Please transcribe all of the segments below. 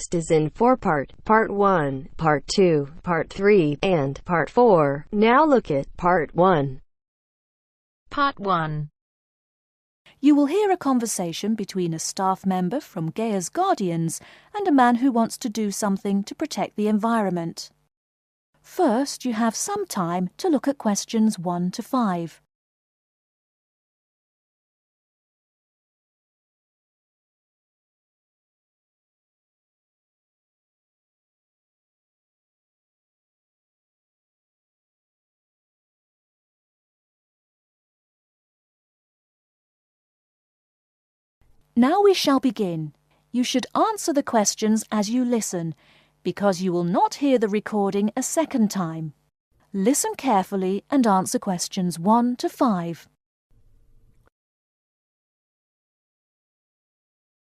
podcast is in 4-part, Part 1, Part 2, Part 3, and Part 4. Now look at Part 1. Part 1. You will hear a conversation between a staff member from Gaia's Guardians and a man who wants to do something to protect the environment. First, you have some time to look at questions 1 to 5. Now we shall begin. You should answer the questions as you listen, because you will not hear the recording a second time. Listen carefully and answer questions 1 to 5.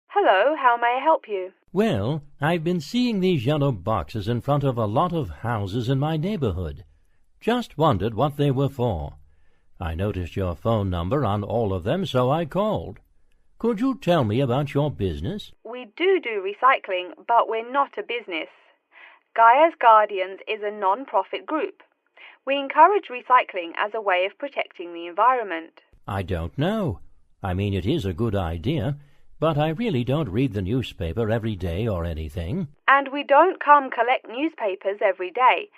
Hello, how may I help you? Well, I've been seeing these yellow boxes in front of a lot of houses in my neighborhood. Just wondered what they were for. I noticed your phone number on all of them, so I called. Could you tell me about your business? We do recycling, but we're not a business. Gaia's Guardians is a non-profit group. We encourage recycling as a way of protecting the environment. I don't know. I mean, it is a good idea, but I really don't read the newspaper every day or anything. And we don't come collect newspapers every day.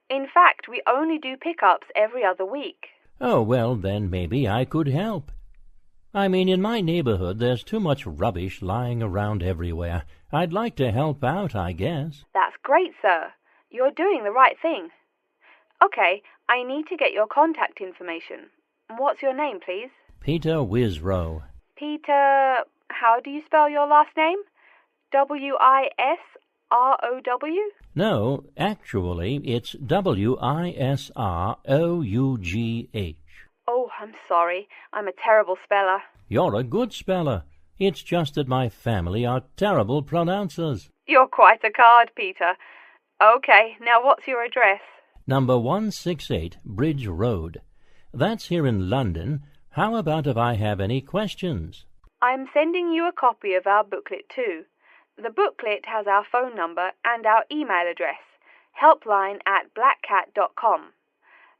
In fact, we only do pickups every other week. Oh, well, then maybe I could help. I mean, in my neighborhood, there's too much rubbish lying around everywhere. I'd like to help out, I guess. That's great, sir. You're doing the right thing. Okay, I need to get your contact information. What's your name, please? Peter Wisrow. Peter, how do you spell your last name? W-I-S-R-O-W? No, actually, it's W-I-S-R-O-U-G-H. Oh, I'm sorry. I'm a terrible speller. You're a good speller. It's just that my family are terrible pronouncers. You're quite a card, Peter. Okay, now what's your address? Number 168 Bridge Road. That's here in London. How about if I have any questions? I'm sending you a copy of our booklet too. The booklet has our phone number and our email address, helpline@blackcat.com.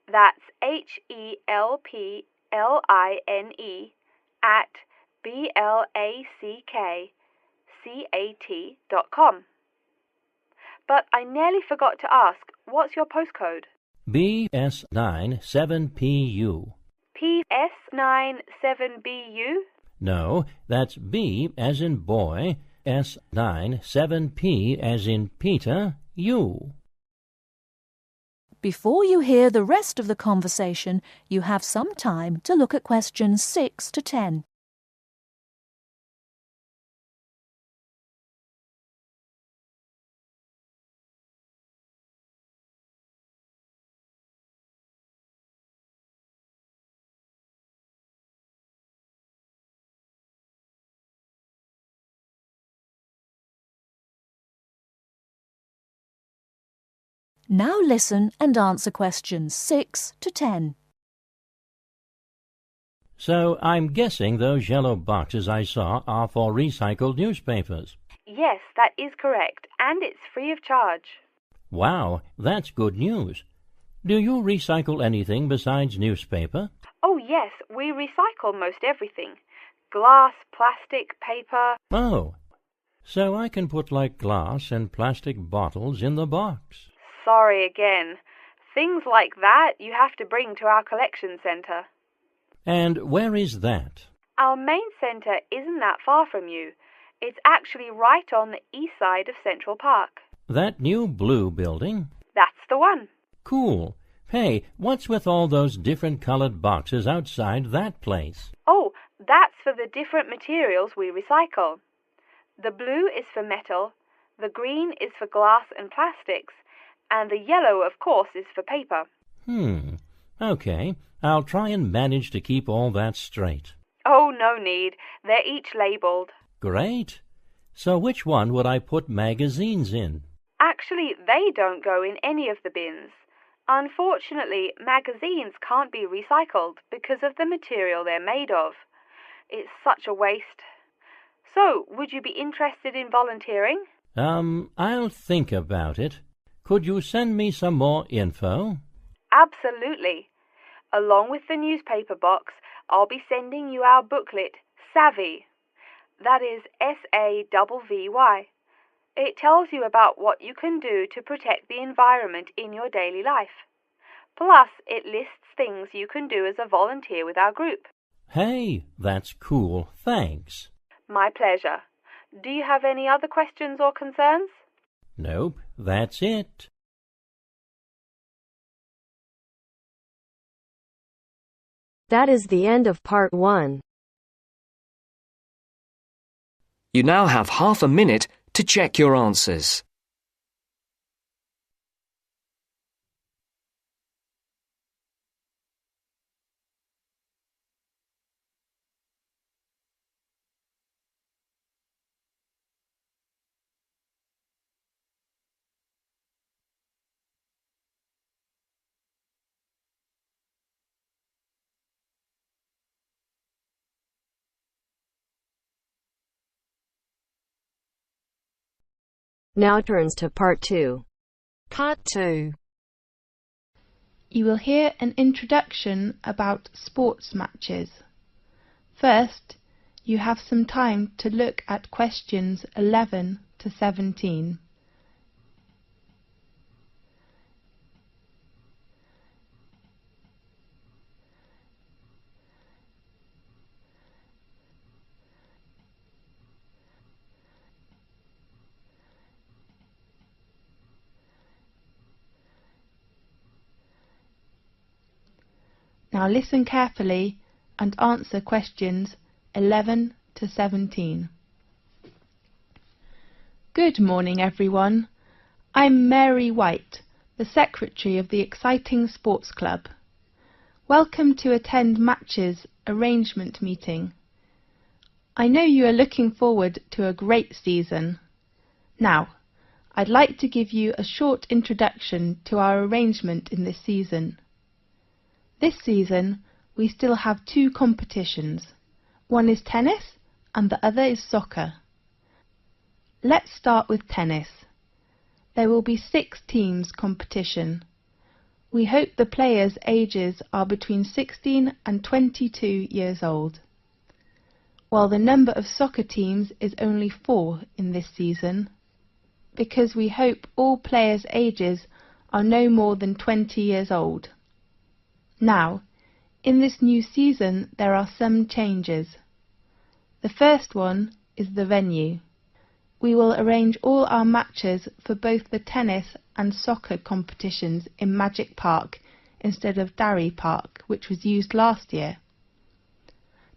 That's HELPLINE at BLACKCAT.com. But I nearly forgot to ask, what's your postcode? BS9 7PU. PS97BU? No, that's B as in boy, S9 7P as in Peter, U. Before you hear the rest of the conversation, you have some time to look at questions 6 to 10. Now listen and answer questions 6 to 10. So I'm guessing those yellow boxes I saw are for recycled newspapers. Yes, that is correct, and it's free of charge. Wow, that's good news. Do you recycle anything besides newspaper? Oh yes, we recycle most everything. Glass, plastic, paper. Oh, so I can put like glass and plastic bottles in the box. Sorry again. Things like that you have to bring to our collection centre. And where is that? Our main centre isn't that far from you. It's actually right on the east side of Central Park. That new blue building? That's the one. Cool. Hey, what's with all those different colored boxes outside that place? Oh, that's for the different materials we recycle. The blue is for metal, the green is for glass and plastics, and the yellow, of course, is for paper. Okay. I'll try and manage to keep all that straight. Oh, no need. They're each labelled. Great. So which one would I put magazines in? Actually, they don't go in any of the bins. Unfortunately, magazines can't be recycled because of the material they're made of. It's such a waste. So, would you be interested in volunteering? I'll think about it. Could you send me some more info? Absolutely. Along with the newspaper box, I'll be sending you our booklet, Savvy. That is SAVVY. It tells you about what you can do to protect the environment in your daily life. Plus, it lists things you can do as a volunteer with our group. Hey, that's cool. Thanks. My pleasure. Do you have any other questions or concerns? Nope, that's it. That is the end of part 1. You now have half a minute to check your answers. Now turns to part 2. Part 2. You will hear an introduction about sports matches. First, you have some time to look at questions 11 to 17. Now listen carefully and answer questions 11 to 17. Good morning, everyone. I'm Mary White, the Secretary of the exciting sports club. Welcome to attend Matches arrangement meeting. I know you are looking forward to a great season. Now, I'd like to give you a short introduction to our arrangement in this season. This season, we still have 2 competitions. One is tennis and the other is soccer. Let's start with tennis. There will be 6 teams competition. We hope the players' ages are between 16 and 22 years old. While the number of soccer teams is only 4 in this season, because we hope all players' ages are no more than 20 years old. Now, in this new season there are some changes. The first one is the venue. We will arrange all our matches for both the tennis and soccer competitions in Magic Park instead of Darry Park, which was used last year.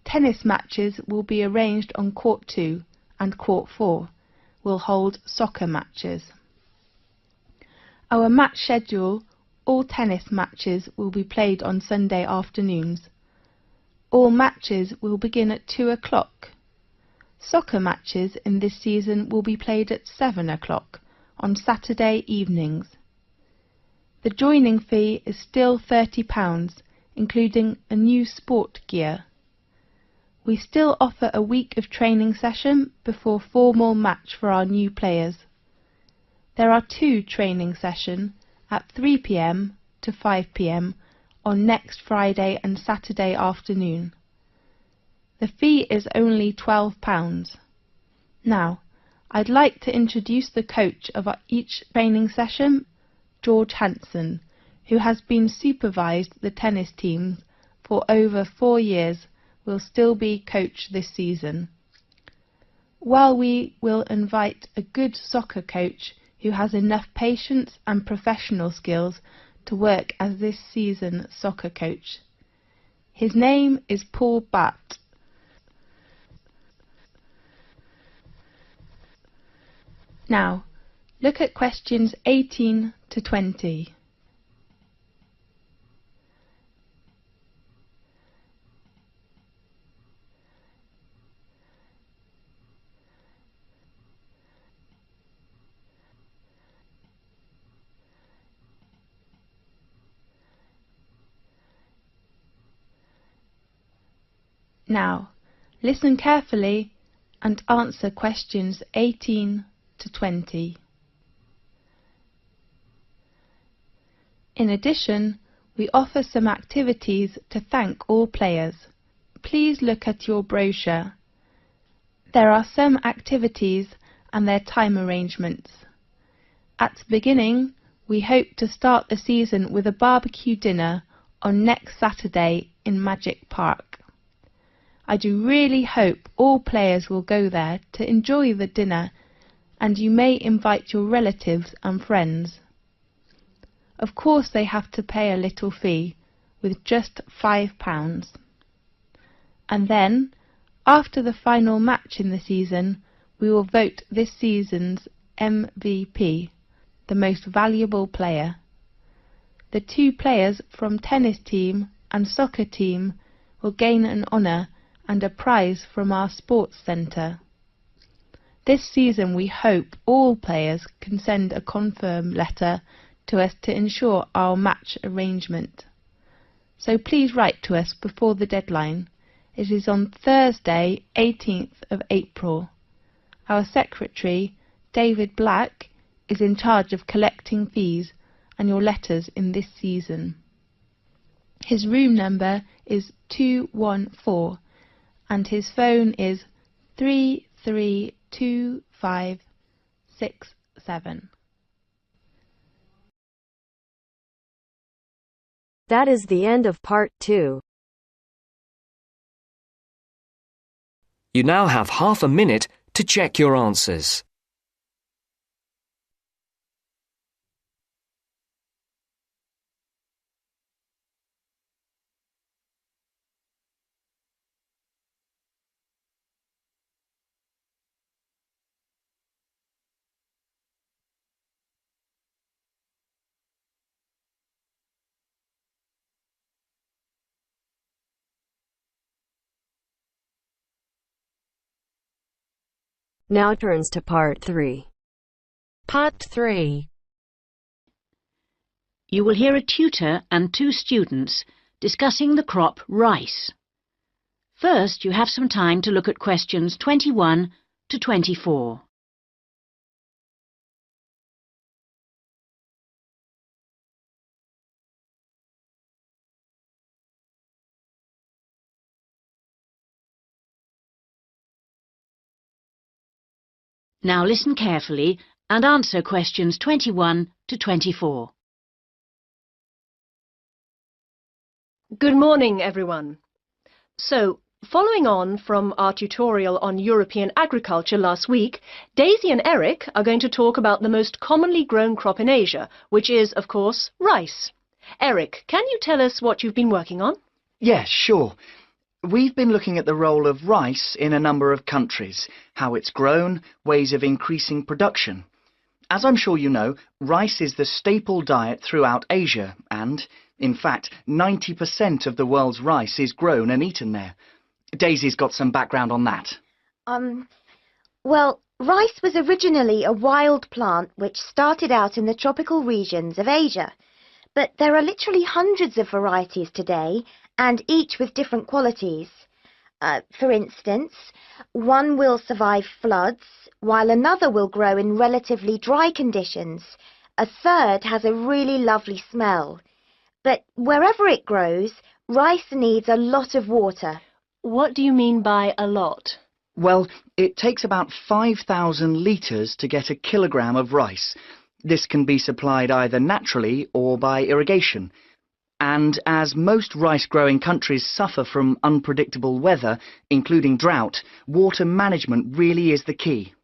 Tennis matches will be arranged on Court 2 and Court 4 will hold soccer matches. Our match schedule: all tennis matches will be played on Sunday afternoons. All matches will begin at 2 o'clock. Soccer matches in this season will be played at 7 o'clock on Saturday evenings. The joining fee is still £30, including a new sport gear. We still offer a week of training session before formal match for our new players. There are 2 training sessions at 3 p.m. to 5 p.m. on next Friday and Saturday afternoon. The fee is only £12. Now, I'd like to introduce the coach of each training session, George Hanson, who has been supervised the tennis teams for over 4 years, will still be coach this season. While we will invite a good soccer coach who has enough patience and professional skills to work as this season's soccer coach. His name is Paul Batt. Now, look at questions 18 to 20. Now, listen carefully and answer questions 18 to 20. In addition, we offer some activities to thank all players. Please look at your brochure. There are some activities and their time arrangements. At the beginning, we hope to start the season with a barbecue dinner on next Saturday in Magic Park. I do really hope all players will go there to enjoy the dinner, and you may invite your relatives and friends. Of course they have to pay a little fee, with just £5. And then, after the final match in the season, we will vote this season's MVP, the most valuable player. The 2 players from tennis team and soccer team will gain an honour and a prize from our sports centre. This season we hope all players can send a confirm letter to us to ensure our match arrangement. So please write to us before the deadline. It is on Thursday, 18th of April. Our secretary, David Black, is in charge of collecting fees and your letters in this season. His room number is 214 and his phone is 332567. That is the end of part 2. You now have half a minute to check your answers. Now turns to part 3. Part 3. You will hear a tutor and 2 students discussing the crop rice. First, you have some time to look at questions 21 to 24. Now listen carefully and answer questions 21 to 24. Good morning, everyone. So, following on from our tutorial on European agriculture last week, Daisy and Eric are going to talk about the most commonly grown crop in Asia, which is, of course, rice. Eric, can you tell us what you've been working on? Yes, sure. We've been looking at the role of rice in a number of countries, how it's grown, ways of increasing production. As I'm sure you know, rice is the staple diet throughout Asia and, in fact, 90% of the world's rice is grown and eaten there. Daisy's got some background on that. Well, rice was originally a wild plant which started out in the tropical regions of Asia. But there are literally hundreds of varieties today, and each with different qualities. For instance, one will survive floods, while another will grow in relatively dry conditions. A third has a really lovely smell. But wherever it grows, rice needs a lot of water. What do you mean by a lot? Well, it takes about 5,000 litres to get a kilogram of rice. This can be supplied either naturally or by irrigation. And as most rice-growing countries suffer from unpredictable weather, including drought, water management really is the key.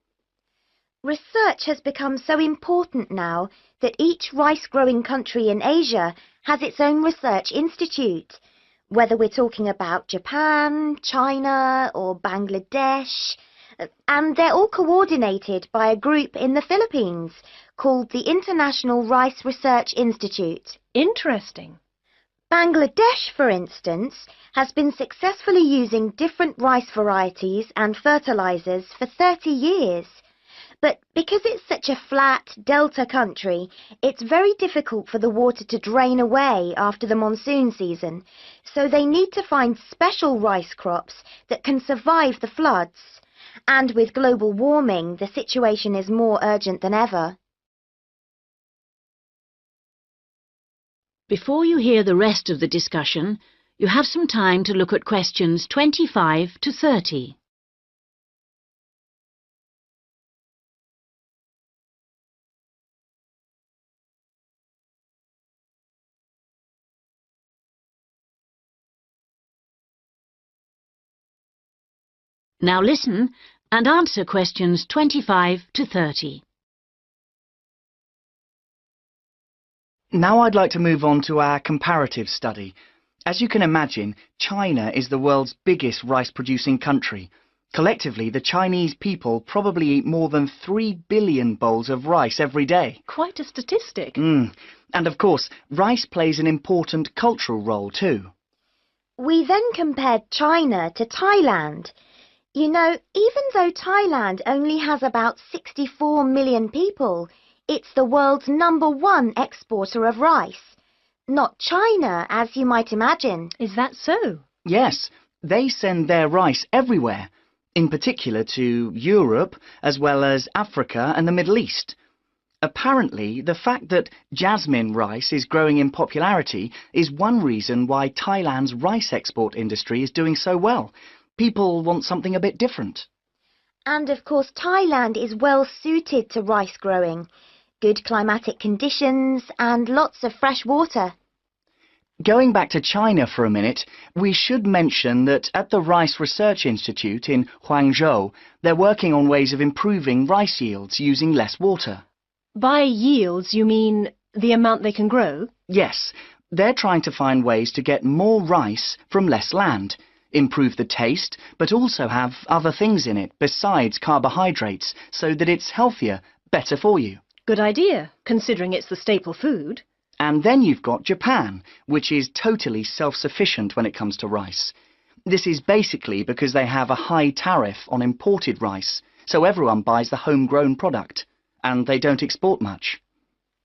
Research has become so important now that each rice-growing country in Asia has its own research institute. Whether we're talking about Japan, China or Bangladesh, and they're all coordinated by a group in the Philippines called the International Rice Research Institute. Interesting. Bangladesh, for instance, has been successfully using different rice varieties and fertilizers for 30 years. But because it's such a flat delta country, it's very difficult for the water to drain away after the monsoon season, so they need to find special rice crops that can survive the floods. And with global warming, the situation is more urgent than ever. Before you hear the rest of the discussion, you have some time to look at questions 25 to 30. Now listen and answer questions 25 to 30. Now I'd like to move on to our comparative study. As you can imagine, China is the world's biggest rice-producing country. Collectively, the Chinese people probably eat more than 3 billion bowls of rice every day. Quite a statistic. And of course, rice plays an important cultural role too. We then compared China to Thailand. You know, even though Thailand only has about 64 million people, it's the world's #1 exporter of rice. Not China, as you might imagine. Is that so? Yes, they send their rice everywhere, in particular to Europe, as well as Africa and the Middle East. Apparently, the fact that jasmine rice is growing in popularity is one reason why Thailand's rice export industry is doing so well. People want something a bit different. And of course, Thailand is well suited to rice growing. Good climatic conditions and lots of fresh water. Going back to China for a minute, we should mention that at the Rice Research Institute in Huangzhou, they're working on ways of improving rice yields using less water. By yields, you mean the amount they can grow? Yes, they're trying to find ways to get more rice from less land, improve the taste, but also have other things in it besides carbohydrates, so that it's healthier, better for you. Good idea, considering it's the staple food. And then you've got Japan, which is totally self-sufficient when it comes to rice. This is basically because they have a high tariff on imported rice, so everyone buys the homegrown product, and they don't export much.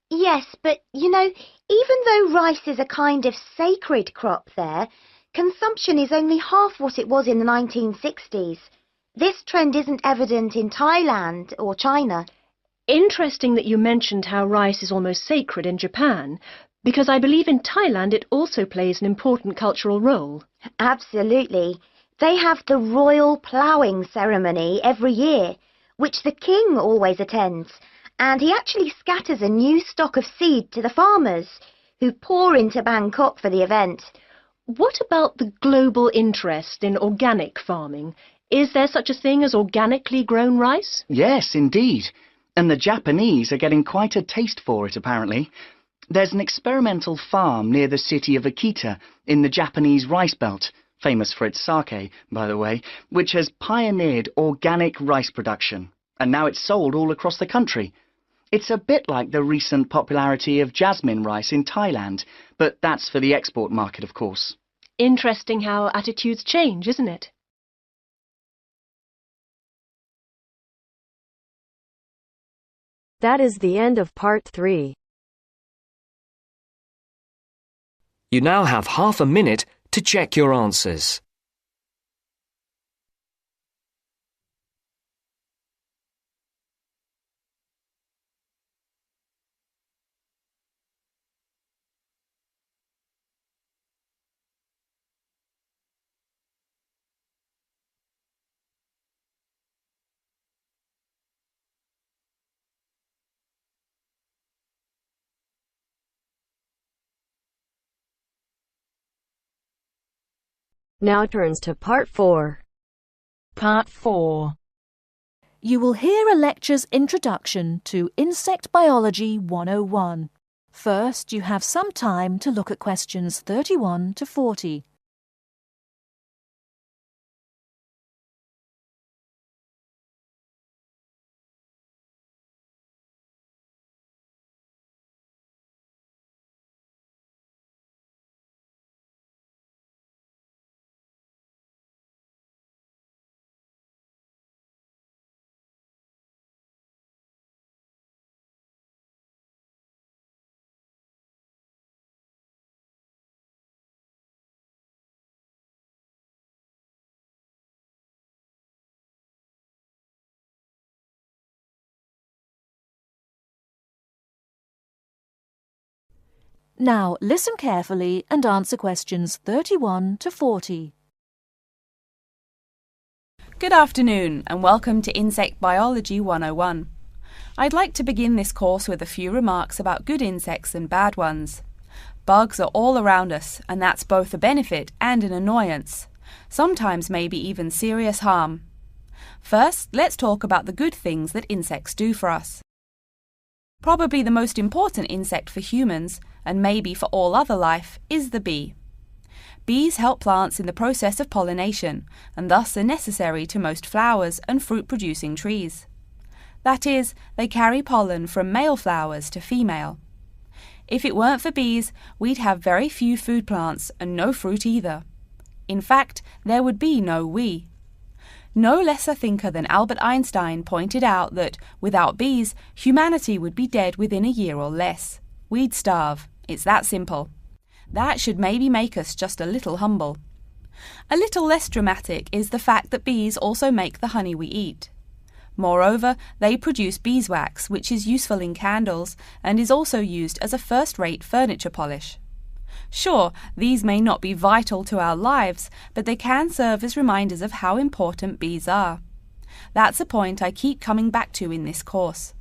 Yes, but you know, even though rice is a kind of sacred crop there, consumption is only half what it was in the 1960s. This trend isn't evident in Thailand or China. Interesting that you mentioned how rice is almost sacred in Japan, because I believe in Thailand it also plays an important cultural role. Absolutely. They have the royal ploughing ceremony every year, which the king always attends, and he actually scatters a new stock of seed to the farmers, who pour into Bangkok for the event. What about the global interest in organic farming? Is there such a thing as organically grown rice? Yes, indeed. And the Japanese are getting quite a taste for it, apparently. There's an experimental farm near the city of Akita in the Japanese rice belt, famous for its sake, by the way, which has pioneered organic rice production, and now it's sold all across the country. It's a bit like the recent popularity of jasmine rice in Thailand, but that's for the export market, of course. Interesting how attitudes change, isn't it? That is the end of part 3. You now have half a minute to check your answers. Now turns to part 4. Part 4. You will hear a lecture's introduction to Insect Biology 101. First, you have some time to look at questions 31 to 40. Now listen carefully and answer questions 31 to 40. Good afternoon and welcome to Insect Biology 101. I'd like to begin this course with a few remarks about good insects and bad ones. Bugs are all around us, and that's both a benefit and an annoyance, sometimes maybe even serious harm. First, let's talk about the good things that insects do for us. Probably the most important insect for humans, and maybe for all other life, is the bee. Bees help plants in the process of pollination, and thus are necessary to most flowers and fruit-producing trees. That is, they carry pollen from male flowers to female. If it weren't for bees, we'd have very few food plants and no fruit either. In fact, there would be no we. No less a thinker than Albert Einstein pointed out that, without bees, humanity would be dead within a year or less. We'd starve. It's that simple. That should maybe make us just a little humble. A little less dramatic is the fact that bees also make the honey we eat. Moreover, they produce beeswax, which is useful in candles and is also used as a first-rate furniture polish. Sure, these may not be vital to our lives, but they can serve as reminders of how important bees are. That's a point I keep coming back to in this course.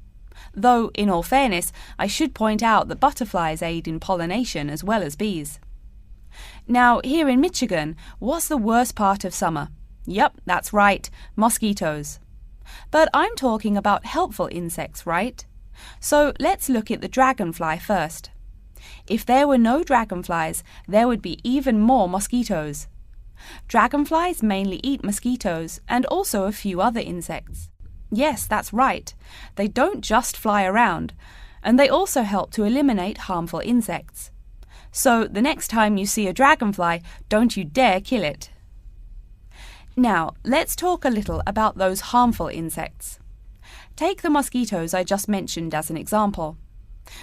Though, in all fairness, I should point out that butterflies aid in pollination as well as bees. Now, here in Michigan, what's the worst part of summer? Yep, that's right, mosquitoes. But I'm talking about helpful insects, right? So let's look at the dragonfly first. If there were no dragonflies, there would be even more mosquitoes. Dragonflies mainly eat mosquitoes and also a few other insects. Yes, that's right. They don't just fly around, and they also help to eliminate harmful insects. So the next time you see a dragonfly, don't you dare kill it. Now, let's talk a little about those harmful insects. Take the mosquitoes I just mentioned as an example.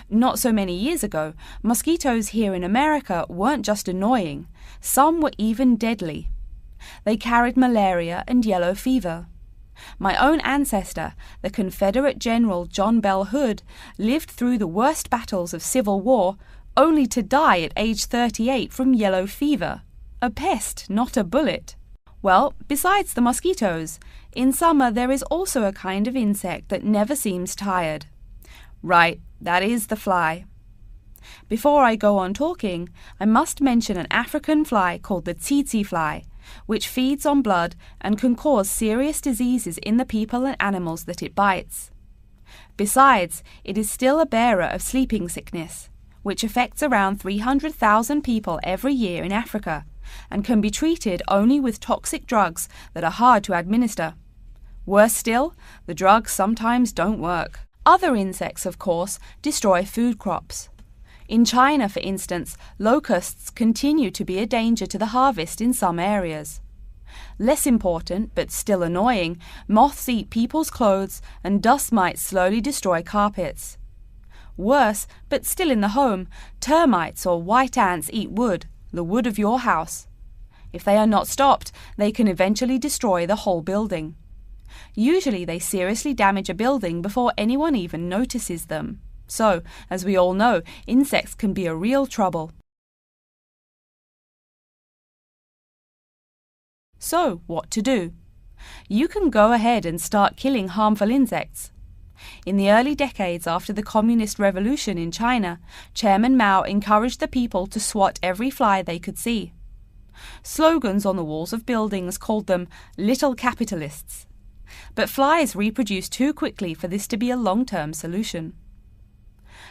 Not so many years ago, mosquitoes here in America weren't just annoying, some were even deadly. They carried malaria and yellow fever. My own ancestor, the Confederate General John Bell Hood, lived through the worst battles of Civil War, only to die at age 38 from yellow fever. A pest, not a bullet. Well, besides the mosquitoes, in summer there is also a kind of insect that never seems tired. Right, that is the fly. Before I go on talking, I must mention an African fly called the tsetse fly, which feeds on blood and can cause serious diseases in the people and animals that it bites. Besides, it is still a bearer of sleeping sickness, which affects around 300,000 people every year in Africa, and can be treated only with toxic drugs that are hard to administer. Worse still, the drugs sometimes don't work. Other insects, of course, destroy food crops. In China, for instance, locusts continue to be a danger to the harvest in some areas. Less important, but still annoying, moths eat people's clothes and dust mites slowly destroy carpets. Worse, but still in the home, termites or white ants eat wood, the wood of your house. If they are not stopped, they can eventually destroy the whole building. Usually they seriously damage a building before anyone even notices them. So, as we all know, insects can be a real trouble. So, what to do? You can go ahead and start killing harmful insects. In the early decades after the Communist Revolution in China, Chairman Mao encouraged the people to swat every fly they could see. Slogans on the walls of buildings called them "little capitalists." But flies reproduce too quickly for this to be a long-term solution.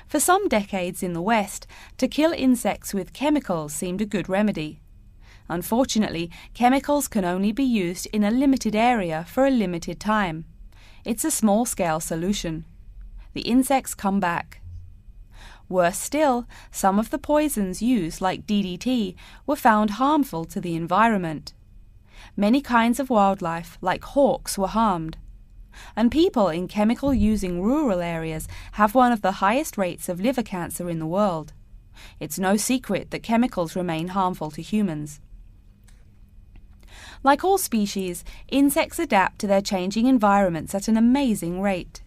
For some decades in the West, to kill insects with chemicals seemed a good remedy. Unfortunately, chemicals can only be used in a limited area for a limited time. It's a small-scale solution. The insects come back. Worse still, some of the poisons used, like DDT, were found harmful to the environment. Many kinds of wildlife, like hawks, were harmed. And people in chemical-using rural areas have one of the highest rates of liver cancer in the world. It's no secret that chemicals remain harmful to humans. Like all species, insects adapt to their changing environments at an amazing rate.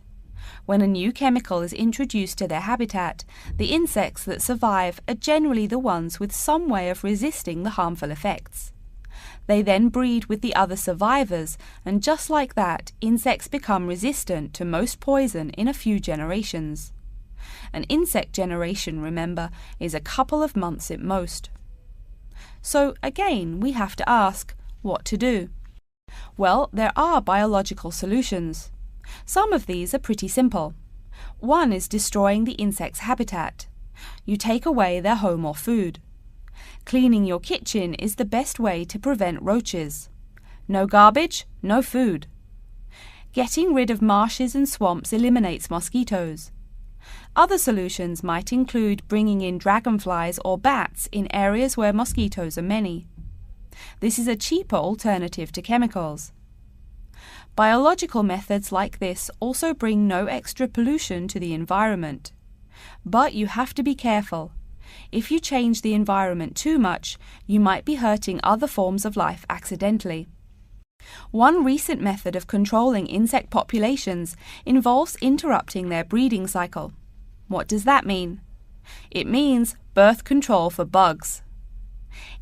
When a new chemical is introduced to their habitat, the insects that survive are generally the ones with some way of resisting the harmful effects. They then breed with the other survivors, and just like that, insects become resistant to most poison in a few generations. An insect generation, remember, is a couple of months at most. So again, we have to ask, what to do? Well, there are biological solutions. Some of these are pretty simple. One is destroying the insect's habitat. You take away their home or food. Cleaning your kitchen is the best way to prevent roaches. No garbage, no food. Getting rid of marshes and swamps eliminates mosquitoes. Other solutions might include bringing in dragonflies or bats in areas where mosquitoes are many. This is a cheaper alternative to chemicals. Biological methods like this also bring no extra pollution to the environment. But you have to be careful. If you change the environment too much, you might be hurting other forms of life accidentally. One recent method of controlling insect populations involves interrupting their breeding cycle. What does that mean? It means birth control for bugs.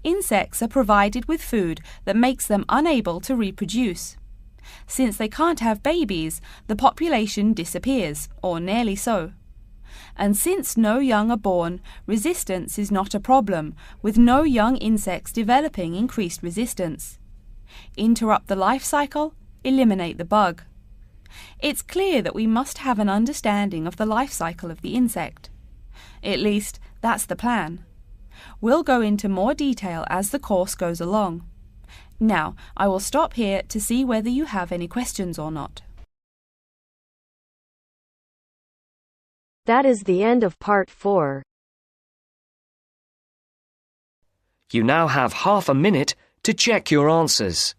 Insects are provided with food that makes them unable to reproduce. Since they can't have babies, the population disappears, or nearly so. And since no young are born, resistance is not a problem, with no young insects developing increased resistance. Interrupt the life cycle, eliminate the bug. It's clear that we must have an understanding of the life cycle of the insect. At least, that's the plan. We'll go into more detail as the course goes along. Now, I will stop here to see whether you have any questions or not. That is the end of part 4. You now have half a minute to check your answers.